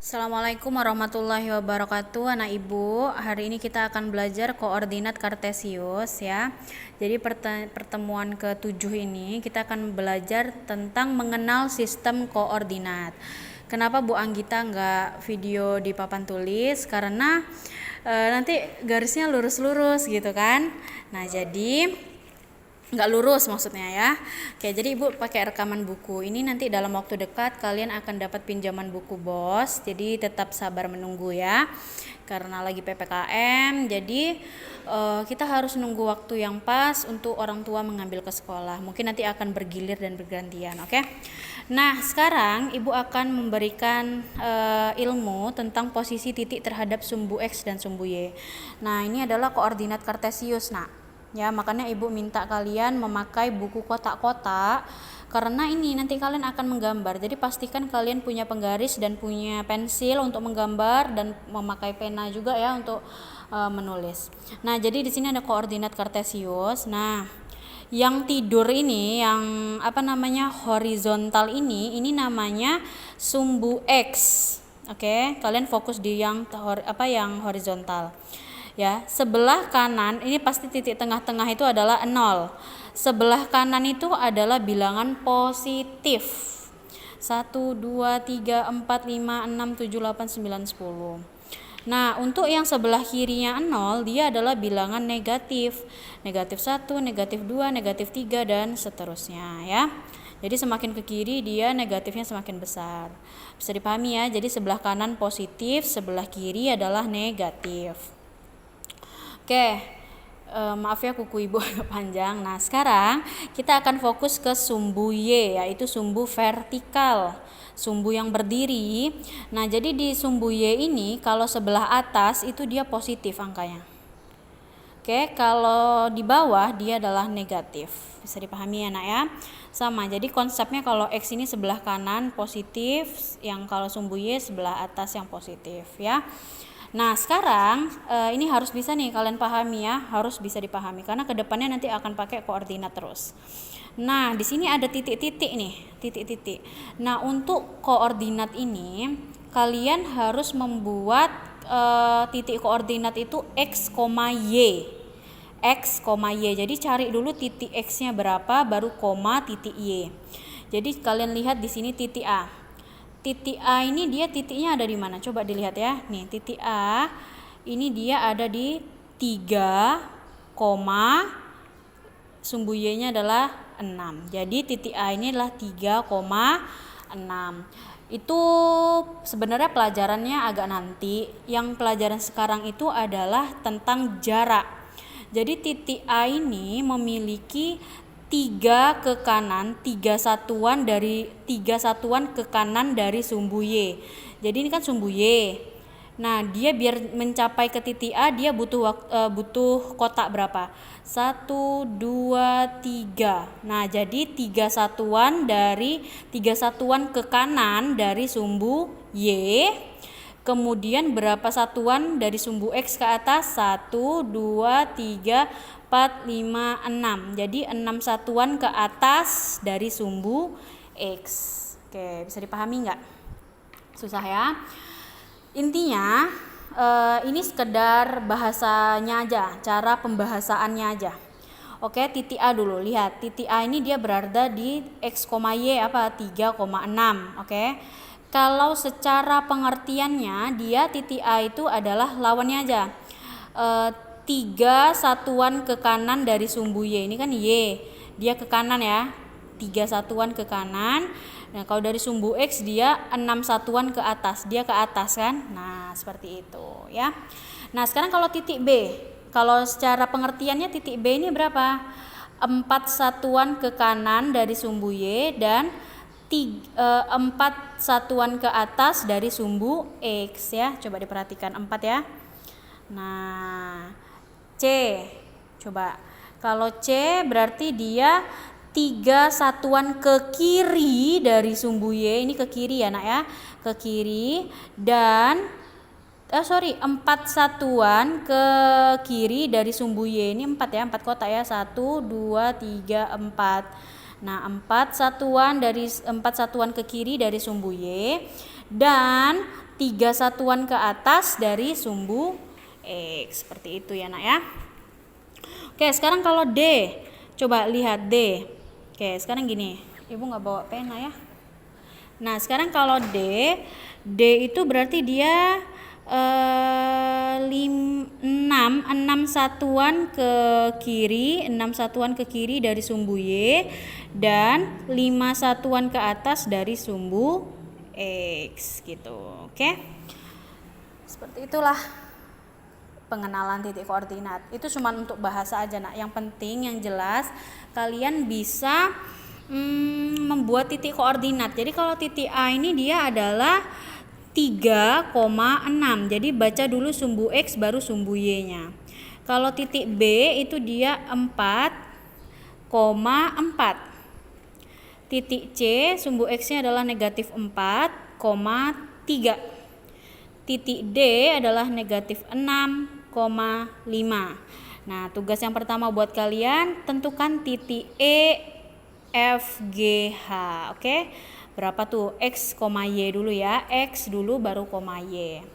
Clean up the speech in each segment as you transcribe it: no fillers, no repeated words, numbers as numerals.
Assalamualaikum warahmatullahi wabarakatuh, anak ibu. Hari ini kita akan belajar koordinat kartesius ya. Jadi pertemuan ke-7 ini kita akan belajar tentang mengenal sistem koordinat. Kenapa Bu Anggita nggak video di papan tulis? Karena nanti garisnya lurus-lurus gitu kan. Nah, jadi nggak lurus maksudnya ya. Oke, jadi ibu pakai rekaman buku ini, nanti dalam waktu dekat kalian akan dapat pinjaman buku BOS, jadi tetap sabar menunggu ya, karena lagi PPKM. Jadi kita harus nunggu waktu yang pas untuk orang tua mengambil ke sekolah, mungkin nanti akan bergilir dan bergantian. Oke. Nah, sekarang ibu akan memberikan ilmu tentang posisi titik terhadap sumbu X dan sumbu Y. Nah, ini adalah koordinat kartesius. Nah ya, makanya ibu minta kalian memakai buku kotak-kotak, karena ini nanti kalian akan menggambar. Jadi pastikan kalian punya penggaris dan punya pensil untuk menggambar, dan memakai pena juga ya untuk menulis. Nah, jadi di sini ada koordinat kartesius. Nah, yang tidur ini, yang horizontal ini namanya sumbu X. Oke, kalian fokus di yang horizontal. Ya, sebelah kanan ini pasti titik tengah-tengah itu adalah 0. Sebelah kanan itu adalah bilangan positif. 1, 2, 3, 4, 5, 6, 7, 8, 9, 10. Nah, untuk yang sebelah kirinya 0, dia adalah bilangan negatif. Negatif 1, negatif 2, negatif 3, dan seterusnya ya. Jadi semakin ke kiri dia negatifnya semakin besar. Bisa dipahami ya, jadi sebelah kanan positif, sebelah kiri adalah negatif. Oke, maaf ya kuku ibu agak panjang. Nah, sekarang kita akan fokus ke sumbu Y, yaitu sumbu vertikal, sumbu yang berdiri. Nah, jadi di sumbu Y ini kalau sebelah atas itu dia positif angkanya. Oke, kalau di bawah dia adalah negatif. Bisa dipahami ya nak ya. Sama, jadi konsepnya kalau X ini sebelah kanan positif, yang kalau sumbu Y sebelah atas yang positif ya. Nah, sekarang ini harus bisa nih kalian pahami ya, harus bisa dipahami karena kedepannya nanti akan pakai koordinat terus. Nah, di sini ada titik-titik nih, titik-titik. Nah, untuk koordinat ini kalian harus membuat titik koordinat itu X, Y. X, Y. Jadi cari dulu titik X-nya berapa, baru koma titik Y. Jadi kalian lihat di sini titik A. Titik A ini dia titiknya ada di mana? Coba dilihat ya. Nih, titik A ini dia ada di 3, sumbu Y-nya adalah 6. Jadi titik A ini adalah 3,6. Itu sebenarnya pelajarannya agak nanti. Yang pelajaran sekarang itu adalah tentang jarak. Jadi titik A ini memiliki 3 ke kanan, 3 satuan ke kanan dari sumbu Y. Jadi ini kan sumbu Y. Nah, dia biar mencapai ke titik A dia butuh kotak berapa? 1, 2, 3. Nah, jadi 3 satuan ke kanan dari sumbu Y. Kemudian berapa satuan dari sumbu X ke atas? 1, 2, 3, 4, 5, 6. Jadi 6 satuan ke atas dari sumbu X. Oke, bisa dipahami nggak? Susah ya. Intinya ini sekedar bahasanya aja, cara pembahasaannya aja. Oke, titik A dulu. Lihat, titik A ini dia berada di X, Y 3,6. Oke. Kalau secara pengertiannya dia titik A itu adalah lawannya aja. 3 satuan ke kanan dari sumbu Y. Ini kan Y, dia ke kanan ya. 3 satuan ke kanan. Nah, kalau dari sumbu X dia 6 satuan ke atas. Dia ke atas kan? Nah, seperti itu ya. Nah, sekarang kalau titik B. Kalau secara pengertiannya titik B ini berapa? 4 satuan ke kanan dari sumbu Y dan 4 satuan ke atas dari sumbu X ya. Coba diperhatikan 4 ya. Nah, C. Coba. Kalau C berarti dia 3 satuan ke kiri dari sumbu Y. Ini ke kiri ya nak ya. Ke kiri. Dan 4 satuan ke kiri dari sumbu Y. Ini 4 ya. 4 kotak ya. 1, 2, 3, 4. Nah, 4 satuan ke kiri dari sumbu Y dan 3 satuan ke atas dari sumbu X. Seperti itu ya nak ya. Oke, sekarang kalau D, coba lihat D. Oke, sekarang gini, ibu nggak bawa pena ya. Nah, sekarang kalau D itu berarti dia 6 satuan ke kiri, 6 satuan ke kiri dari sumbu Y dan 5 satuan ke atas dari sumbu X gitu. Oke. Seperti itulah pengenalan titik koordinat. Itu cuma untuk bahasa aja nak. Yang penting, yang jelas kalian bisa membuat titik koordinat. Jadi kalau titik A ini dia adalah 3,6. Jadi baca dulu sumbu X baru sumbu Y-nya. Kalau titik B itu dia 4,4. Titik C sumbu X-nya adalah negatif 4,3. Titik D adalah negatif 6,5. Nah, tugas yang pertama buat kalian tentukan titik E, F, G, H. Oke. Berapa tuh? X, Y dulu ya. X dulu baru Y.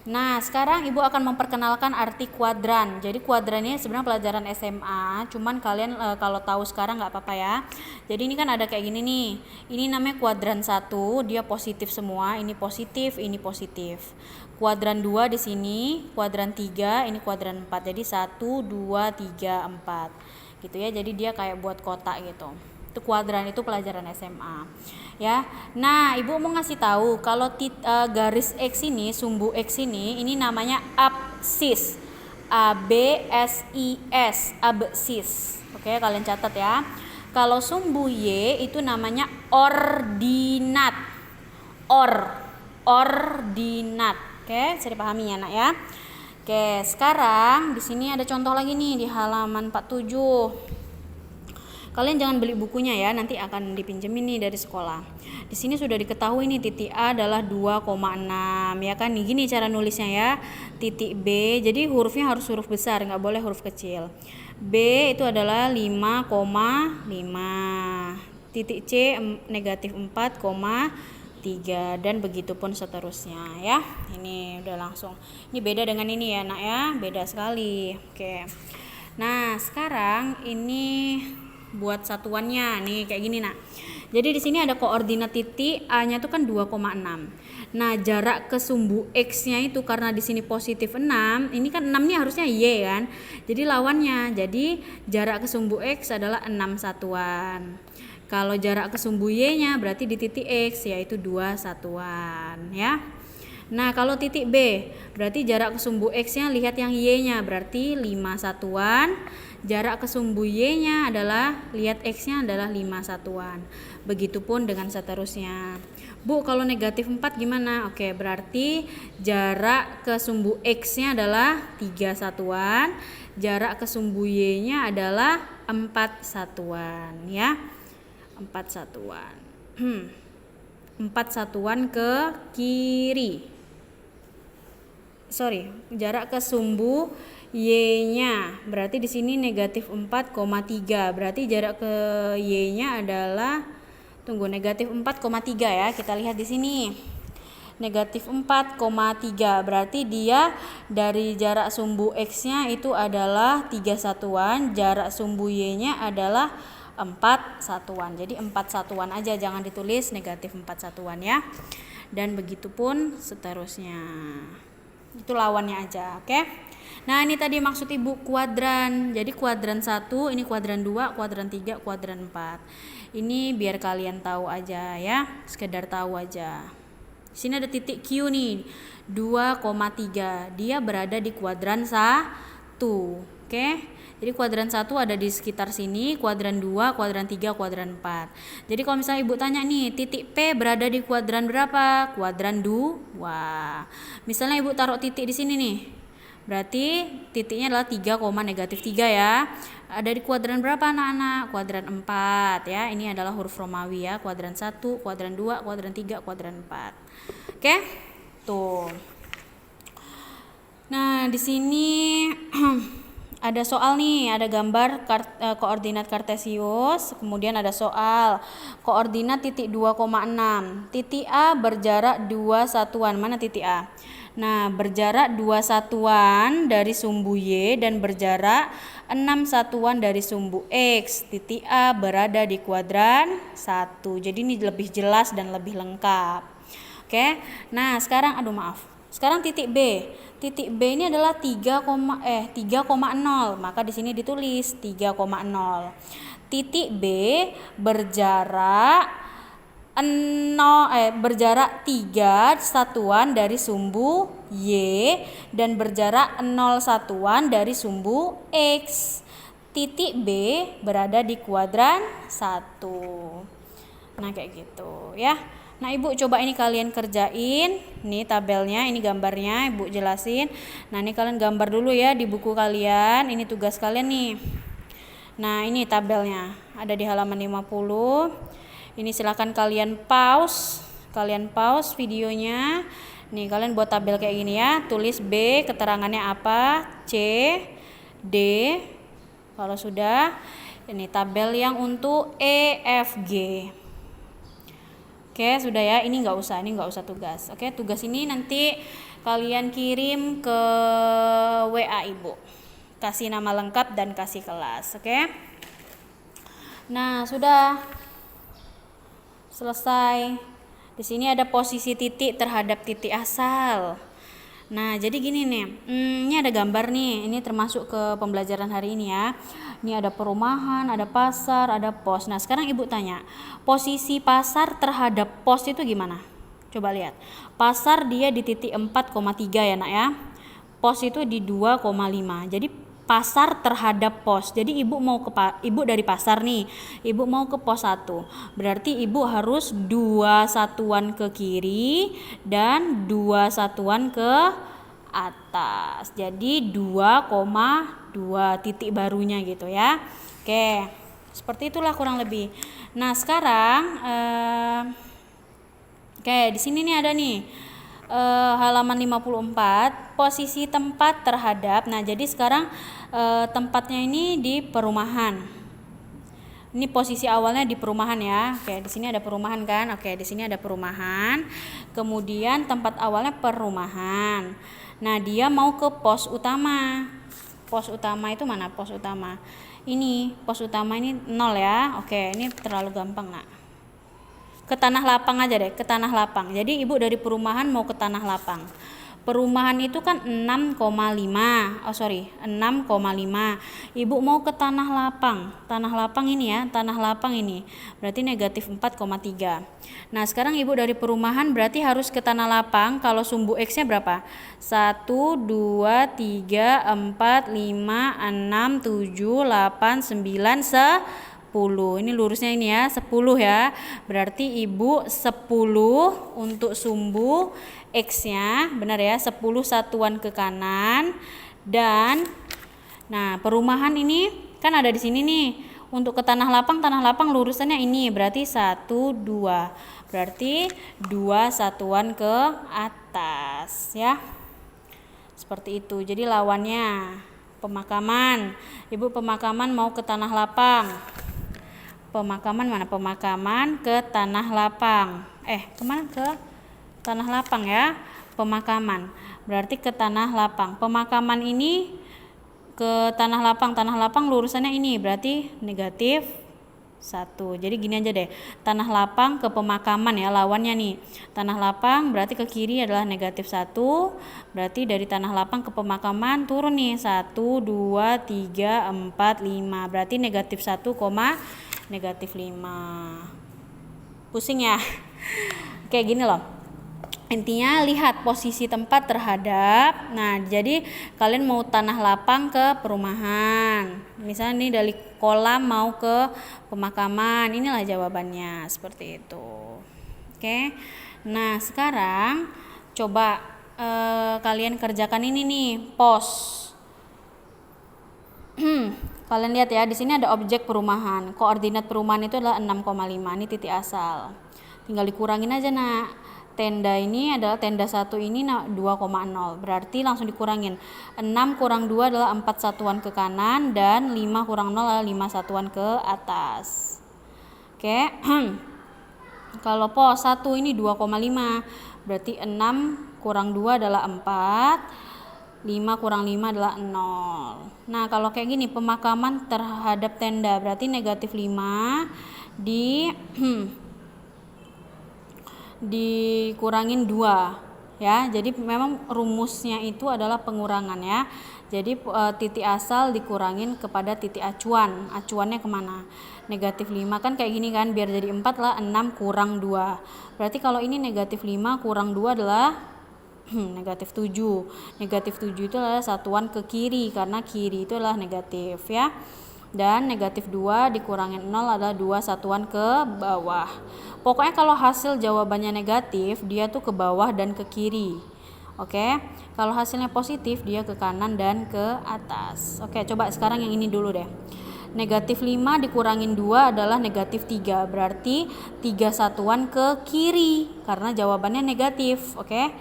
Nah, sekarang ibu akan memperkenalkan arti kuadran. Jadi kuadrannya sebenarnya pelajaran SMA, cuman kalian kalau tahu sekarang nggak apa-apa ya. Jadi ini kan ada kayak gini nih. Ini namanya kuadran 1, dia positif semua. Ini positif, ini positif. Kuadran 2 di sini, kuadran 3, ini kuadran 4. Jadi 1, 2, 3, 4. Gitu ya. Jadi dia kayak buat kotak gitu. Itu kuadran, itu pelajaran SMA ya. Nah, ibu mau ngasih tahu kalau garis X ini, sumbu X ini namanya absis, ABSIS, absis. Oke, kalian catat ya. Kalau sumbu Y itu namanya ordinat, ordinat. Oke, bisa dipahami ya nak ya. Oke, sekarang di sini ada contoh lagi nih di halaman 47. Kalian jangan beli bukunya ya, nanti akan dipinjemin nih dari sekolah. Di sini sudah diketahui nih titik A adalah 2,6 ya kan. Nih gini cara nulisnya ya. Titik B, jadi hurufnya harus huruf besar, nggak boleh huruf kecil. B itu adalah 5,5. Titik C negatif 4,3 dan begitu pun seterusnya ya. Ini udah langsung. Ini beda dengan ini ya nak ya, beda sekali. Oke. Nah, sekarang ini buat satuannya nih kayak gini nak. Jadi di sini ada koordinat titik A-nya itu kan 2,6. Nah, jarak ke sumbu X-nya itu karena di sini positif 6, ini kan 6 nih harusnya Y kan. Jadi lawannya. Jadi jarak ke sumbu X adalah 6 satuan. Kalau jarak ke sumbu Y-nya berarti di titik X yaitu 2 satuan ya. Nah, kalau titik B berarti jarak ke sumbu X-nya lihat yang Y-nya berarti 5 satuan. Jarak ke sumbu Y-nya adalah lihat X-nya adalah 5 satuan. Begitupun dengan seterusnya. Bu, kalau negatif 4 gimana? Oke, berarti jarak ke sumbu X-nya adalah 3 satuan. Jarak ke sumbu Y-nya adalah 4 satuan ya. 4 satuan. 4 satuan ke kiri. Jarak ke sumbu Y-nya berarti di sini negatif 4,3. Berarti jarak ke Y-nya adalah negatif 4,3 ya. Kita lihat di sini. Negatif 4,3 berarti dia dari jarak sumbu X-nya itu adalah 3 satuan, jarak sumbu Y-nya adalah 4 satuan. Jadi 4 satuan aja, jangan ditulis negatif 4 satuan ya. Dan begitu pun seterusnya. Itu lawannya aja, oke? Nah, ini tadi maksud ibu kuadran. Jadi kuadran 1, ini kuadran 2, kuadran 3, kuadran 4. Ini biar kalian tahu aja ya, sekedar tahu aja. Di sini ada titik Q nih, 2,3. Dia berada di kuadran 1. Oke? Jadi kuadran 1 ada di sekitar sini, kuadran 2, kuadran 3, kuadran 4. Jadi kalau misalnya ibu tanya nih, titik P berada di kuadran berapa? Kuadran 2. Misalnya ibu taruh titik di sini nih. Berarti titiknya adalah 3,-3 ya. Ada di kuadran berapa anak-anak? Kuadran 4 ya. Ini adalah huruf Romawi ya. Kuadran 1, kuadran 2, kuadran 3, kuadran 4. Oke? Tuh. Nah, di sini ada soal nih, ada gambar koordinat kartesius, kemudian ada soal koordinat titik 2,6. Titik A berjarak 2 satuan. Mana titik A? Nah, berjarak 2 satuan dari sumbu Y dan berjarak 6 satuan dari sumbu X. Titik A berada di kuadran 1. Jadi ini lebih jelas dan lebih lengkap. Oke. Nah, sekarang Sekarang titik B. Titik B ini adalah 3,0. Maka di sini ditulis 3,0. Titik B berjarak 3 satuan dari sumbu Y dan berjarak 0 satuan dari sumbu X. Titik B berada di kuadran 1. Nah, kayak gitu ya. Nah, Ibu coba ini kalian kerjain. Nih tabelnya, ini gambarnya, Ibu jelasin. Nah, ini kalian gambar dulu ya di buku kalian. Ini tugas kalian nih. Nah, ini tabelnya. Ada di halaman 50. Ini silakan kalian pause. Kalian pause videonya. Nih, kalian buat tabel kayak gini ya. Tulis B, keterangannya apa? C, D. Kalau sudah, ini tabel yang untuk E, F, G. Oke, sudah ya. Ini nggak usah tugas. Oke, tugas ini nanti kalian kirim ke WA Ibu. Kasih nama lengkap dan kasih kelas, oke? Nah, sudah selesai. Di sini ada posisi titik terhadap titik asal. Nah, jadi gini nih, ini ada gambar nih, ini termasuk ke pembelajaran hari ini ya. Ini ada perumahan, ada pasar, ada pos. Nah, sekarang Ibu tanya, posisi pasar terhadap pos itu gimana? Coba lihat, pasar dia di titik 4,3 ya nak ya. Pos itu di 2,5. Jadi pasar terhadap pos. Jadi ibu dari pasar nih, ibu mau ke pos 1. Berarti ibu harus 2 satuan ke kiri dan 2 satuan ke atas. Jadi 2,2 titik barunya gitu ya. Oke, seperti itulah kurang lebih. Nah, sekarang di sini nih ada nih halaman 54, posisi tempat terhadap. Nah, jadi sekarang tempatnya ini di perumahan. Ini posisi awalnya di perumahan ya. Oke, di sini ada perumahan kan? Oke, di sini ada perumahan. Kemudian tempat awalnya perumahan. Nah, dia mau ke pos utama. Pos utama itu mana? Pos utama. Ini, pos utama ini 0 ya. Oke, ini terlalu gampang nggak? Ke tanah lapang aja deh, ke tanah lapang. Jadi ibu dari perumahan mau ke tanah lapang. Perumahan itu kan 6,5. 6,5. Ibu mau ke tanah lapang. Tanah lapang ini ya, tanah lapang ini. Berarti negatif 4,3. Nah, sekarang ibu dari perumahan berarti harus ke tanah lapang. Kalau sumbu X-nya berapa? 1, 2, 3, 4, 5, 6, 7, 8, 9, 10. Ini lurusnya ini ya, 10 ya. Berarti ibu 10 untuk sumbu X-nya, benar ya, 10 satuan ke kanan. Dan nah, perumahan ini kan ada di sini nih. Untuk ke tanah lapang lurusannya ini, berarti 1, 2. Berarti 2 satuan ke atas ya. Seperti itu. Jadi lawannya pemakaman. Ibu pemakaman mau ke tanah lapang. Pemakaman mana? Pemakaman ke tanah lapang. Kemana? Ke tanah lapang ya. Pemakaman berarti ke tanah lapang. Pemakaman ini ke tanah lapang lurusannya ini, berarti negatif 1. Jadi gini aja deh, tanah lapang ke pemakaman ya, lawannya nih. Tanah lapang berarti ke kiri adalah negatif 1. Berarti dari tanah lapang ke pemakaman turun nih 1, 2, 3, 4, 5. Berarti negatif 1, negatif 5. Pusing ya? Kayak gini loh. Intinya lihat posisi tempat terhadap. Nah, jadi kalian mau tanah lapang ke perumahan. Misalnya nih dari kolam mau ke pemakaman. Inilah jawabannya, seperti itu. Oke. Nah, sekarang coba kalian kerjakan ini nih, pos. Kalian lihat ya, di sini ada objek perumahan. Koordinat perumahan itu adalah 6,5. Ini titik asal. Tinggal dikurangin aja, nak. tenda ini adalah tenda 1 ini 2,0. Berarti langsung dikurangin. 6 kurang 2 adalah 4 satuan ke kanan dan 5 kurang 0 adalah 5 satuan ke atas. Oke. Kalau pos 1 ini 2,5. Berarti 6 kurang 2 adalah 4. 5 kurang 5 adalah 0. Nah, kalau kayak gini pemakaman terhadap tenda berarti negatif 5 dikurangin 2 ya. Jadi memang rumusnya itu adalah pengurangan ya. Jadi titik asal dikurangin kepada titik acuan. Acuannya kemana? Negatif 5 kan kayak gini kan, biar jadi 4 lah 6 kurang 2. Berarti kalau ini negatif 5 kurang 2 adalah negatif 7. Negatif 7 itu adalah satuan ke kiri karena kiri itu adalah negatif ya. Dan negatif 2 dikurangin 0 adalah 2 satuan ke bawah. Pokoknya kalau hasil jawabannya negatif, dia tuh ke bawah dan ke kiri. Oke. Kalau hasilnya positif, dia ke kanan dan ke atas. Oke, coba sekarang yang ini dulu deh. Negatif 5 dikurangin 2 adalah negatif 3. Berarti 3 satuan ke kiri karena jawabannya negatif. Oke.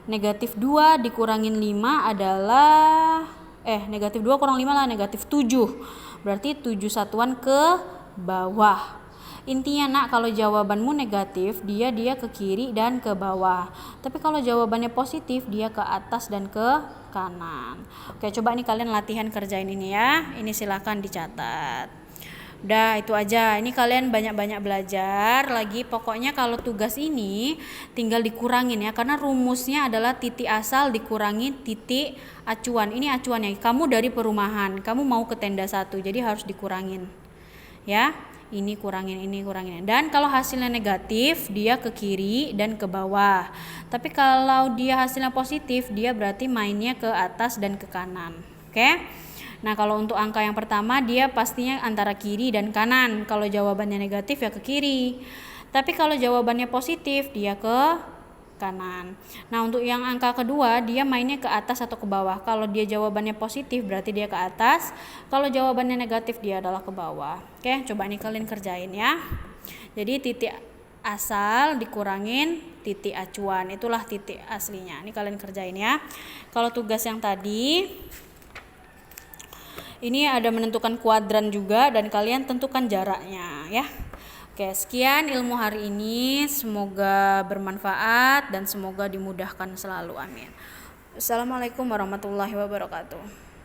Negatif 2 dikurangin 5 adalah negatif 2 kurang 5 lah negatif 7. Berarti 7 satuan ke bawah. Intinya nak, kalau jawabanmu negatif, dia ke kiri dan ke bawah. Tapi kalau jawabannya positif, dia ke atas dan ke kanan. Oke, coba nih kalian latihan kerjain ini ya. Ini silakan dicatat. Udah, itu aja. Ini kalian banyak-banyak belajar lagi. Pokoknya kalau tugas ini tinggal dikurangin ya, karena rumusnya adalah titik asal dikurangi titik acuan. Ini acuannya. Kamu dari perumahan, kamu mau ke tenda 1, jadi harus dikurangin. Ya, ini kurangin, ini kurangin. Dan kalau hasilnya negatif, dia ke kiri dan ke bawah. Tapi kalau dia hasilnya positif, dia berarti mainnya ke atas dan ke kanan. Oke? Nah, kalau untuk angka yang pertama dia pastinya antara kiri dan kanan. Kalau jawabannya negatif ya ke kiri. Tapi kalau jawabannya positif dia ke kanan. Nah, untuk yang angka kedua dia mainnya ke atas atau ke bawah. Kalau dia jawabannya positif berarti dia ke atas. Kalau jawabannya negatif dia adalah ke bawah. Oke, coba nih kalian kerjain ya. Jadi titik asal dikurangin titik acuan, itulah titik aslinya. Ini kalian kerjain ya. Kalau tugas yang tadi ini ada menentukan kuadran juga dan kalian tentukan jaraknya ya. Oke, sekian ilmu hari ini. Semoga bermanfaat dan semoga dimudahkan selalu. Amin. Assalamualaikum warahmatullahi wabarakatuh.